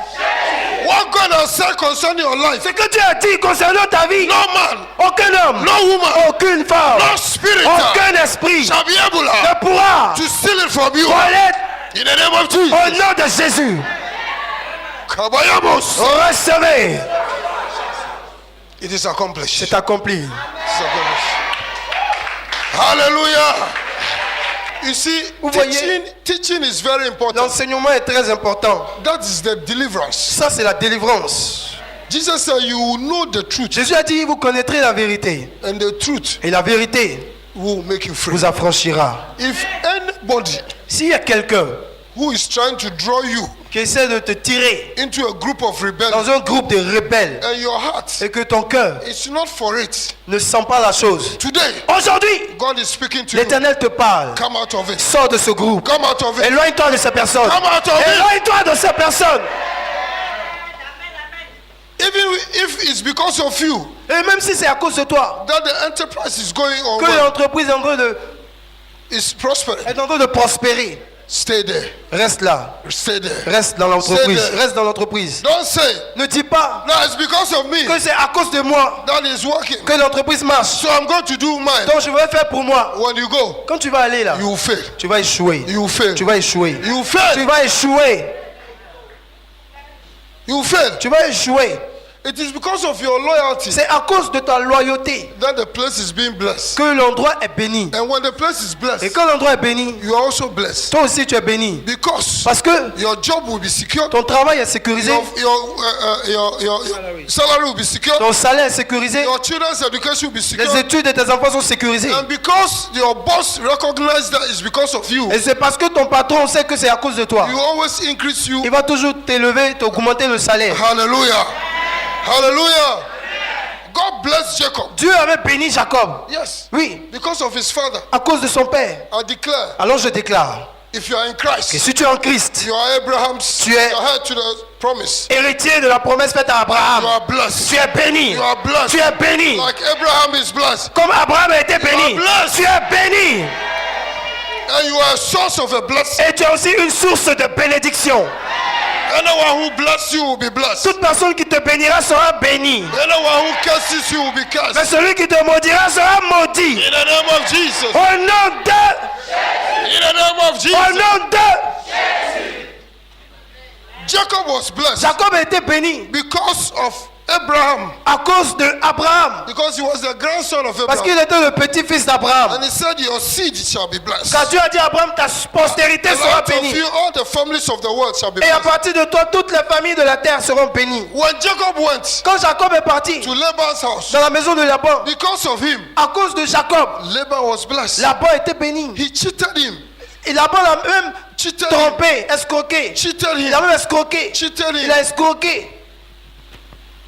What God has said concerning your life, Ce que tu as dit concernant ta vie, no man, aucun homme, no woman, aucune femme, no spirit aucun esprit shall be able ne pourra to steal it from you. voler In the name of au Jesus. nom de Jésus. Kabayamos. Recevez. It is accomplished. C'est accompli. It's accomplished. Hallelujah. You see, Vous voyez, teaching is very important. l'enseignement est très important. That is the deliverance. Ça, c'est la délivrance. Jesus said, you will know the truth, Jésus a dit, vous connaîtrez la vérité. and the truth Et la vérité will make you free. vous affranchira. If anybody S'il y a quelqu'un who is trying to draw you qui essaie de te tirer into a group of rebellion, dans un groupe de rebelles and your heart et que ton cœur is not for it, ne sent pas la chose, today, aujourd'hui, God is speaking to you. l'Éternel te parle. Come out of it. Sors de ce groupe. Come out of it. Éloigne-toi de ces personnes. Come out of it. Éloigne-toi de ces personnes. Even if it's because of you Et même si c'est à cause de toi that the enterprise is going on, que well, l'entreprise est en train de, is prospering, est en train de prospérer, stay there. reste là. Stay there. Reste dans l'entreprise. C'est de- Reste dans l'entreprise. Don't say, Ne dis pas no, it's because of me que c'est à cause de moi that is working. que l'entreprise marche. So I'm going to do mine. Donc je vais faire pour moi. When you go, Quand tu vas aller là, you will fail. tu vas échouer. You will fail. Tu vas échouer. You will Tu fail. vas échouer. You will fail. Tu vas échouer. It is because of your loyalty C'est à cause de ta loyauté that the place is being blessed. que l'endroit est béni. And when the place is Et blessed, quand l'endroit est béni, you are also blessed. toi aussi tu es béni. Because Parce que your job will be secured. ton travail est sécurisé, Your salary will be secured. ton salaire est sécurisé, Your children's education will be les secured. études de tes enfants sont sécurisées. And because your boss recognizes that it's because of you, Et c'est parce que ton patron sait que c'est à cause de toi. you always increase you. Il va toujours t'élever, t'augmenter le salaire. Hallelujah. Hallelujah. God bless Jacob. Dieu avait béni Jacob. Yes. Oui, Because of his father. à cause de son père. I declare, Alors je déclare if you are in que Christ, si tu es en Christ, you are Abraham's, Tu es- you are head to the promise. héritier de la promesse faite à You Abraham, are blessed. tu es béni. You are blessed. Tu es béni. Like Abraham is blessed. Comme Abraham a été béni, blessed. tu es béni. And you are a source of a blessing. Et tu es aussi une source de bénédiction. Anyone who bless you will be blessed. Toute personne qui te bénira sera bénie. Anyone who curses you will be Mais cursed. celui qui te maudira sera maudit. In the name of Jesus. Au nom de... In the name of Au Jesus. nom de... Jacob was blessed Jacob a été béni because of Abraham. à cause de Abraham. Because he was the grandson of Parce qu'il Abraham. était le petit-fils d'Abraham. And he said, your seed shall be blessed. Car Dieu a dit à Abraham, ta postérité And sera out of bénie. you, all the families of the world shall be Et à blessed. partir de toi, toutes les familles de la terre seront bénies. When Jacob went Quand Jacob est parti to Laban's house, dans la maison de Laban, because of him, à cause de Jacob, Laban was blessed. Laban était béni. He cheated him. Et Laban l'a même Cheated him. trompé, escroqué. Cheated Il a him. même escroqué. Cheated Il him. a escroqué.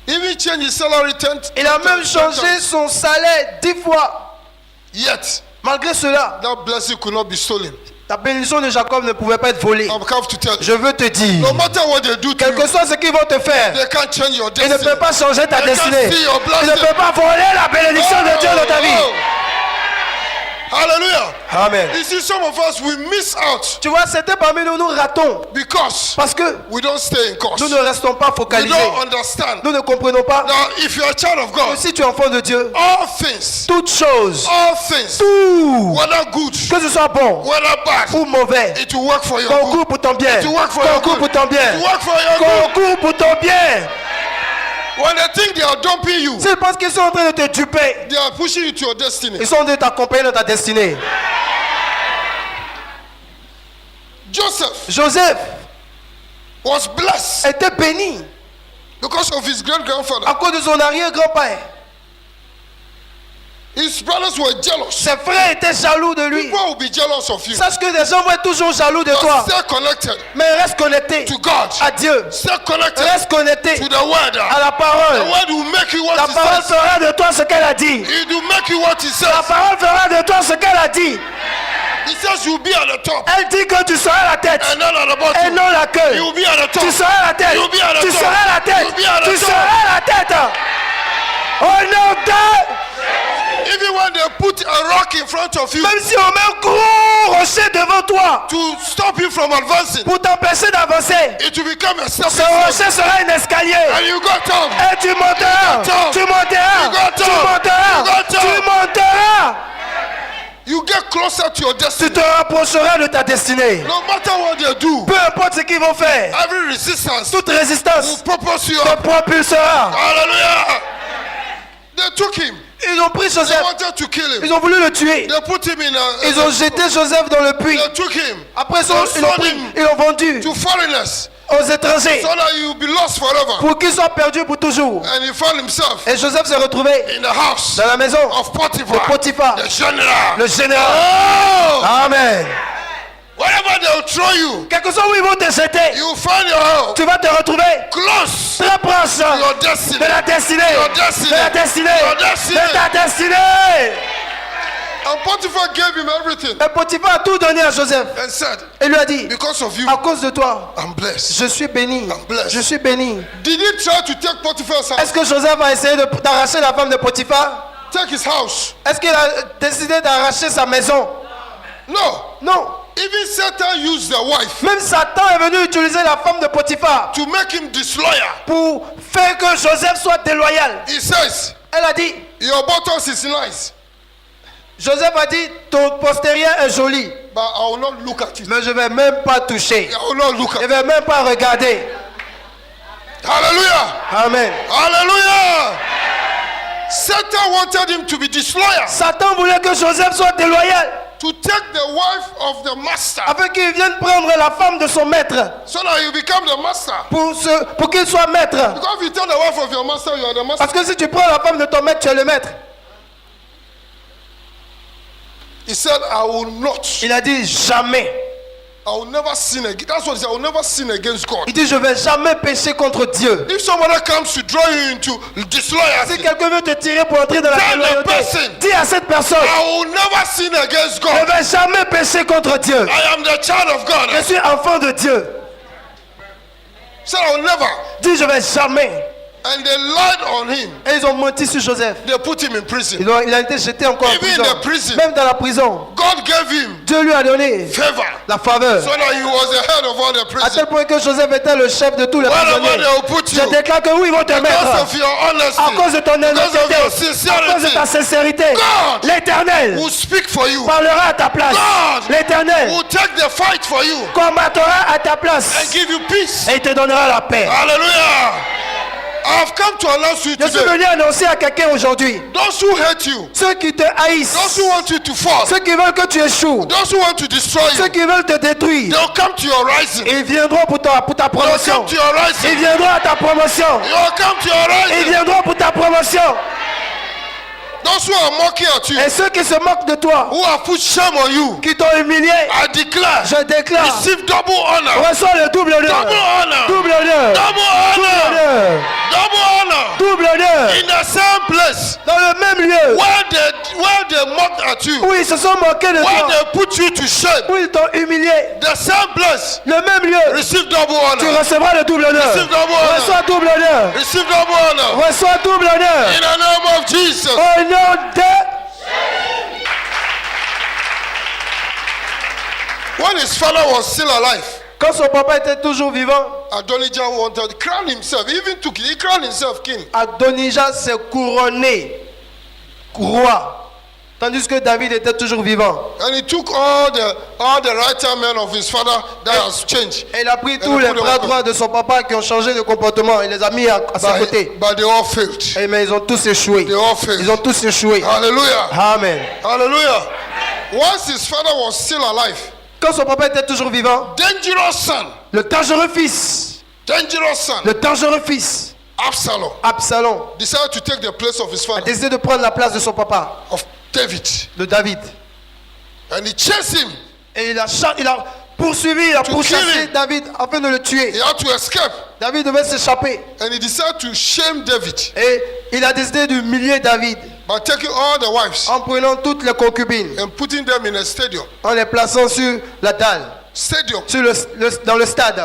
Even changed his salary 10 Il a même 10 changé times. son salaire 10 fois. Yet, Malgré cela, that blessing could not be stolen. la bénédiction de Jacob ne pouvait pas être volée. I'm come to tell you. Je veux te dire, No matter what they do to quel que you, soit ce qu'ils vont te faire, they can't change your ils ne destiny. peuvent pas changer ta They can't destinée. see your Ils ne blessing. peuvent pas voler la bénédiction de Dieu dans ta vie. Hallelujah. Amen. You see, some of us, we miss out Tu vois, certains parmi nous, nous ratons because parce que we don't stay in course. nous ne restons pas We focalisés. don't understand. Nous ne comprenons pas Now, if you're a child of que God, si tu es enfant de Dieu, all things, toutes choses, tout, whether good, que ce soit bon whether bad, ou mauvais, it will work for your concourt good. pour ton bien. It will work for your Concourt pour good. ton bien. It will work for your good. Concours pour ton bien. When they think they are dumping you, S'ils pensent qu'ils sont en train de te duper, they are pushing you to your destiny. ils sont en train de t'accompagner dans ta destinée. Joseph Joseph was blessed était béni because of his great-grandfather. à cause de son arrière-grand-père. His brothers were jealous. Ses frères étaient jaloux de lui. People will be jealous of you. Sache que les gens vont être toujours jaloux de But toi. stay connected Mais reste connecté to God. à Dieu. Stay connected Reste connecté to the word. à la The parole. word will make you what La he parole says. fera de toi ce qu'elle a dit. It will make you what he La says. parole fera de toi ce qu'elle a dit. He says you'll be at the top Elle dit que tu seras la tête and not at the et bottom. non la queue. You'll be at the top. Tu seras la tête. You'll be at the Tu top. seras la tête. You'll be at the Tu top. seras la tête. Au nom de... Even when they put a rock in front of you Même si on met un gros rocher devant toi to stop you from advancing, pour t'empêcher d'avancer, it will become a ce stepping stone. rocher sera un escalier. And you got up. Et tu monteras. You got up. Tu monteras. You got Tu up. monteras. You got Tu up. monteras. You get closer to your Tu destiny. te rapprocheras de ta destinée. No matter what they do, Peu importe ce qu'ils vont faire, every resistance toute will résistance propose you te up. propulsera. Hallelujah. They took him. Ils ont pris They Joseph. wanted to kill him. Ils ont voulu le tuer. They put him in a. Ils ont jeté Joseph dans le puits. They took him Après ça, They ils l'ont sold pris. him Ils l'ont vendu to foreigners aux étrangers so that he will be lost forever. pour qu'il soit perdu pour toujours. And he found himself Et Joseph s'est retrouvé in the house dans la maison of de Potiphar, Potiphar, the general. le général. Oh! Amen. Wherever they will throw you, Quelque chose où ils vont te jeter, you will find your help tu vas te retrouver close très proche to your destiny. de la destinée. Your destiny. De la destinée. Your destiny. De ta destinée. And Potiphar gave him everything Et Potiphar a tout donné à Joseph. and said, Et lui a dit, because of you, à cause de toi, I'm blessed. je suis béni. I'm blessed. Je suis béni. Did he try to take Potiphar's house? Est-ce que Joseph a essayé d'arracher la femme de Potiphar? Take his house? Est-ce qu'il a décidé d'arracher sa maison? No. Non. Even Satan used the wife Même Satan est venu utiliser la femme de Potiphar to make him disloyal. pour faire que Joseph soit déloyal. He says, Elle a dit, your buttocks is nice, Joseph a dit, ton postérieur est joli, but I will not look at it. mais je ne vais même pas toucher. I will not look Je at ne it. vais même pas regarder. Hallelujah. Amen. Hallelujah. Satan wanted him to be disloyal, Satan voulait que Joseph soit déloyal, to take the wife of the master afin qu'il vienne prendre la femme de son maître, so that you become the master. pour qu'il soit maître. Because if you tell the wife of your master you are the master, Parce que si tu prends la femme de ton maître, tu es le maître. he said, I will not. Il a dit jamais. I will never sin again. That's what he said. I will never sin against God. Il dit je ne vais jamais pécher contre Dieu. If somebody comes to draw you into Si disloyalty, quelqu'un veut te tirer pour entrer dans la Tell the déloyauté, person. dis à cette personne, I will never sin against je ne God. vais jamais pécher contre Dieu. I am the child of God. Je suis enfant de Dieu. So I will never. Dis je vais jamais. And they lied on him. Et ils ont menti sur Joseph. They put him in prison. Il a été jeté encore en Even in prison. the prison. Même dans la prison. God gave him Dieu lui a donné favor la faveur. so that he was the head of all the À tel prison. point que Joseph était le chef de tous les Wherever they prisonniers. will put Je you, déclare que oui, ils vont te because mettre. of your À honesty, cause de ton because of honnêteté, your à cause de sincerity, ta sincérité, God l'Éternel will speak for you. parlera à ta place. God L'Éternel will take the fight for you combattra à ta and place give you peace. et il te donnera la paix. Hallelujah. I have come to announce you Je suis today. venu annoncer à quelqu'un aujourd'hui, Those who hate you, ceux qui te haïssent, those who want you to fall, ceux qui veulent que tu échoues, those who want to destroy ceux you, qui veulent te détruire, they'll come to your rising. ils viendront pour ta They'll promotion. come to your Ils rising. viendront à ta promotion. You'll come to your Ils rising. viendront pour ta promotion. Those who are mocking at you, Et ceux qui se moquent de toi, who have put shame on you, qui t'ont humilié, I declare, je déclare, receive double honor. reçois le double honneur. Double honor. Double honneur. Double Double honor. honneur. Double honor. Double honneur. In the same place Dans le même lieu where they mocked at you, où ils se sont moqués de where toi, they put you to shame, où ils t'ont humilié, the same place, le même lieu, receive double tu honor. recevras le double honneur. Receive double honor. Reçois double honneur. Receive double honor. Reçois double honneur. In the name of Jesus. Au nom de... When his father was still alive, Quand son papa était toujours vivant, Adonijah wanted to crown himself. He even took it. He crowned himself king. Adonijah s'est couronné roi. Tandis que David était toujours vivant. And he took all the right-hand men of his father that has changed. Et il a pris tous les bras droits de son papa qui ont changé de comportement. Il les a mis à ses côtés. But they all failed. Et mais ils ont tous échoué. They all failed. Ils ont tous échoué. Hallelujah. Amen. Hallelujah. Once his father was still alive, Quand son papa était toujours vivant, dangerous son, le dangereux fils, Absalom, Absalom, decided to take the place of his a father, décidé de prendre la place de son papa, of David. de David. And he chased him. Et il a poursuivi, il a To pourchassé kill him. David afin de le tuer. He had to escape. David devait s'échapper. And he decided to shame David Et il a décidé d'humilier David by taking all the wives en prenant toutes les concubines, and putting them in a stadium. en les plaçant sur la dalle, Stadium. dans le stade.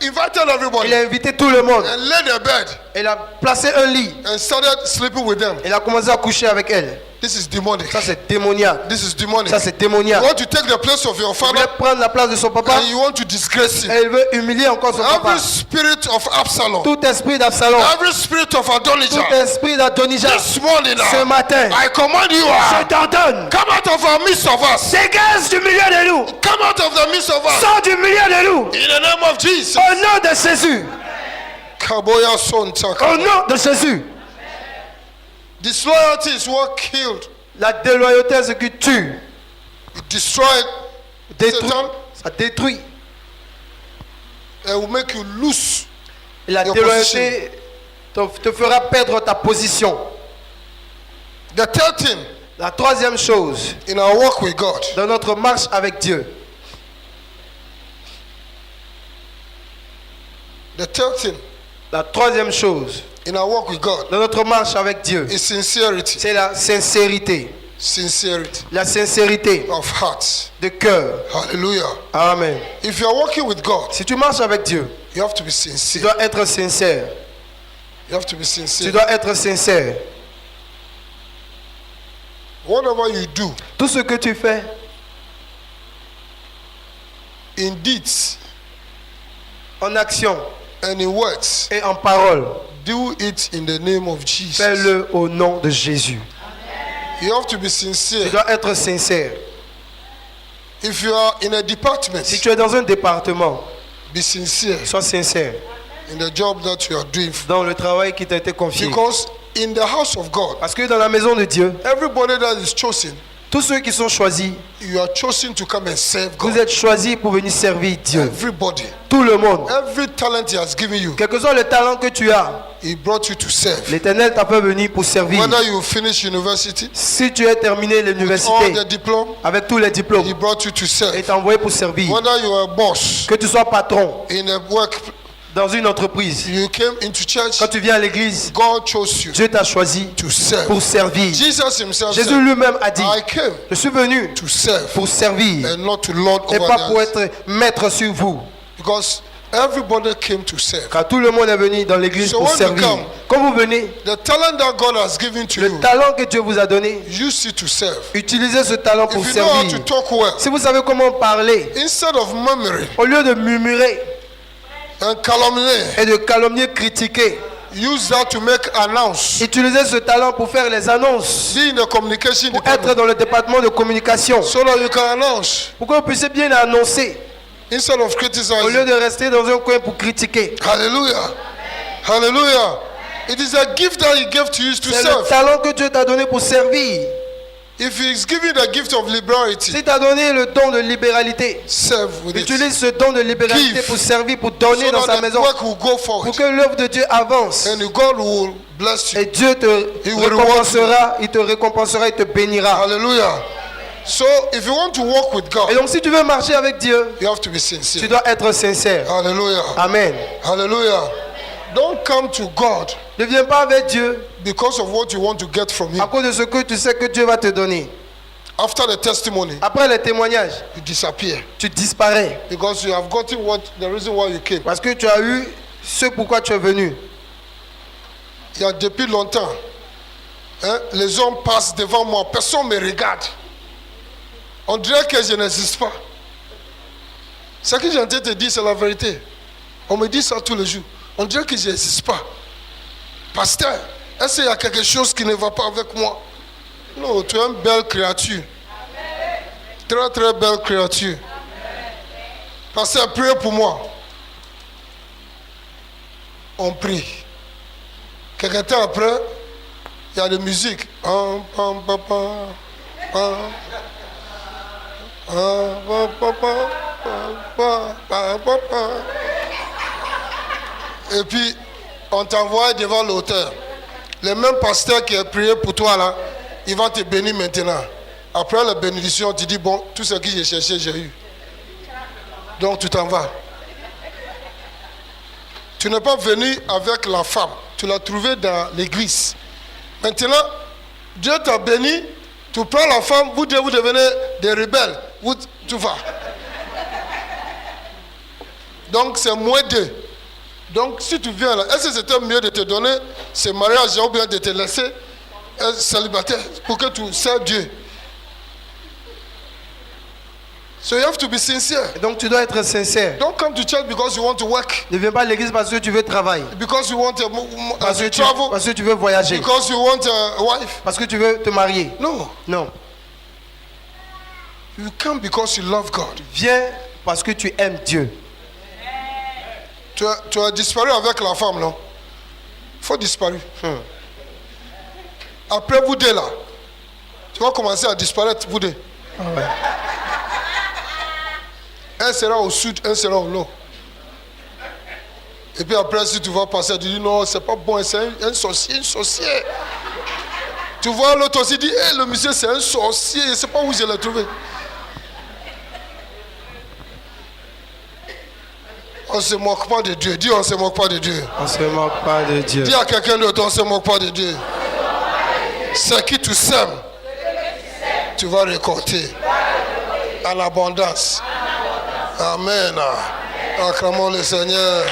Invited Il everybody a invité tout le monde. and laid a bed Il a placé un lit. and started sleeping with them. Il a commencé à coucher avec elle. This is demonic. Ça c'est démoniaque. This is demonic. Ça c'est You démoniaque. want to take the place of your Il father voulait prendre la place de son papa and you want to disgrace him. et il veut humilier encore son papa. Every spirit of Absalom, Tout esprit d'Absalom, every spirit of Adonijah, tout esprit d'Adonijah, this morning ce matin, I command you, je t'ordonne, come out of our midst of us. dégage du milieu de nous, Come out of the midst of us. sors du milieu de nous, In the name of Jesus. au nom de Jésus, Kaboya Sontaka. au nom de Jésus. Disloyalty is what killed. La déloyauté, c'est ce qui tue, It destroyed détruit, Satan ça détruit. and will make you lose. Et la Your déloyauté te fera perdre ta position. The third thing La troisième chose, in our walk with God, dans notre marche avec Dieu, the third thing la troisième chose, in our walk with God dans notre marche avec Dieu, is sincerity. c'est la sincérité. Sincerity La sincérité of heart. de cœur. Hallelujah. Amen. If you are walking with God, Si tu marches avec Dieu, you have to be tu sincere. dois être sincère. You have to be Tu sincere. dois être sincère. Whatever you do Tout ce que tu fais, in deeds en action and in words, et en parole, do it in the name of Jesus. fais-le au nom de Jésus. You have to be Tu sincere. dois être sincère. If you are in a department, Si tu es dans un département, be sincere sois sincère in the job that you are doing. dans le travail qui t'a été confié. Because in the house of God, Parce que dans la maison de Dieu, everybody that is chosen, tous ceux qui sont choisis, you are chosen to come and serve vous God. êtes choisis pour venir servir Dieu. Everybody, Tout le monde. every talent He has given you, Quel que soit le talent que tu as, He brought you to serve. l'Éternel t'a fait venir pour servir. Whether you finish university, Si tu as terminé all l'université the diploma, avec tous les diplômes, He brought you to il serve. t'a envoyé pour servir. Whether you are a boss Que tu sois patron in a work, dans une entreprise, you came into church, quand tu viens à l'église, God chose you Dieu t'a choisi to serve. pour servir. Jesus Himself Jésus said, lui-même a dit, I came je suis venu to serve pour servir and not to lord et over pas pour others. être maître sur vous. Because everybody came to serve. Car tout le monde est venu dans l'église So pour when you servir. come, Quand vous venez, The talent that God has given to le you, talent que Dieu vous a donné, use it to serve. utilisez ce talent pour If you know how to servir. talk well, Si vous savez comment parler, instead of murmuring au lieu de murmurer and calumniating, et de calomnier, critiquer, use that to make announce. utilisez ce talent pour faire les annonces, Be in the communication pour être department dans le département de communication, so that you can announce pour que vous puissiez bien annoncer, instead of au lieu criticizing. de rester dans un coin pour critiquer. Hallelujah. Hallelujah. It is a gift that He gave to you to C'est le serve. talent que Dieu t'a donné pour servir. If He's giving the gift of liberality, Si t'a donné le don de libéralité, serve with it. utilise ce don de libéralité Give. pour servir, pour donner So dans sa that the maison, work will go pour forward. que l'œuvre de Dieu avance. And God will bless you. Et Dieu te He will récompensera, il te récompensera, il te bénira. Hallelujah. So if you want to walk with Et God, donc si tu veux marcher avec Dieu, you have to be tu sincere. dois être sincère. Hallelujah. Amen. Hallelujah. Don't come to God Ne viens pas avec Dieu because of what you want to get from à Him. cause de ce que tu sais que Dieu va te donner. After the testimony, Après les témoignages, you disappear tu disparais because you have gotten what the reason why you came. parce que tu as eu ce pourquoi tu es venu. Il y a depuis longtemps, hein, les hommes passent devant moi, personne ne me regarde. On dirait que je n'existe pas. Ce que j'ai en train de te dire, c'est la vérité. On me dit ça tous les jours. On dirait que je n'existe pas. Pasteur, est-ce qu'il y a quelque chose qui ne va pas avec moi? Non, tu es une belle créature. Très très belle créature. Pasteur, priez pour moi. On prie. Quelque temps après, il y a de la musique. Et puis, on t'envoie devant l'auteur. Le même pasteur qui a prié pour toi là, il va te bénir maintenant. Après la bénédiction, tu dis, bon, tout ce que j'ai cherché, j'ai eu. Donc tu t'en vas. Tu n'es pas venu avec la femme. Tu l'as trouvée dans l'église. Maintenant, Dieu t'a béni. Tu prends la femme, vous devenez des rebelles. Tu vas. Donc c'est moins deux. Donc si tu viens là, est-ce que c'était mieux de te donner ce mariage ou bien de te laisser célibataire pour que tu sers Dieu? So you have to be sincere. Donc tu dois être sincère. Don't come to church because you want to work. Ne viens pas à l'église parce que tu veux travailler. Because you want Parce que travel. parce que tu veux voyager. Because you want a wife. Parce que tu veux te marier. No. Non. You come because you love God. Viens parce que tu aimes Dieu. Tu as disparu avec la femme, non? Faut disparaître. Après vous deux là, tu vas commencer à disparaître vous deux. Ah ouais. Un sera au sud, un sera au nord. Et puis après, si tu vas passer, tu dis non, c'est pas bon, c'est un sorcier, une sorcière. Tu vois l'autre aussi dit, hey, le monsieur c'est un sorcier, je ne sais pas où je l'ai trouvé. On ne se moque pas de Dieu. Dis, on ne se moque pas de Dieu. On ne se moque pas de Dieu. Dis à quelqu'un d'autre, on ne se moque pas de Dieu. C'est qui tu sèmes, tu vas récolter en abondance. Amen. Acclamons le Seigneur.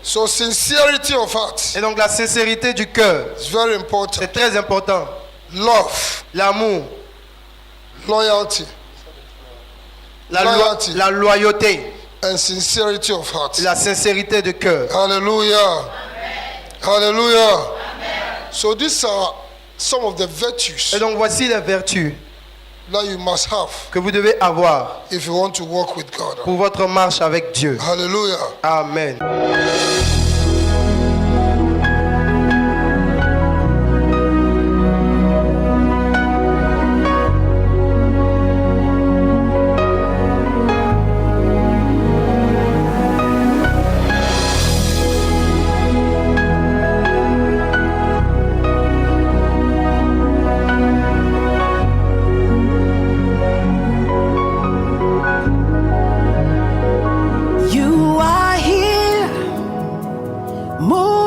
So sincerity of heart. Et donc la sincérité du cœur, It's very important. c'est très important. Love, L'amour, loyalty, Loyalty. la loyauté, and sincerity of heart. la sincérité de cœur. Hallelujah. Hallelujah. So these are some of the virtues Et donc voici les vertus that you must have que vous devez avoir if you want to walk with God. pour votre marche avec Dieu. Hallelujah. Amen. You are here, move.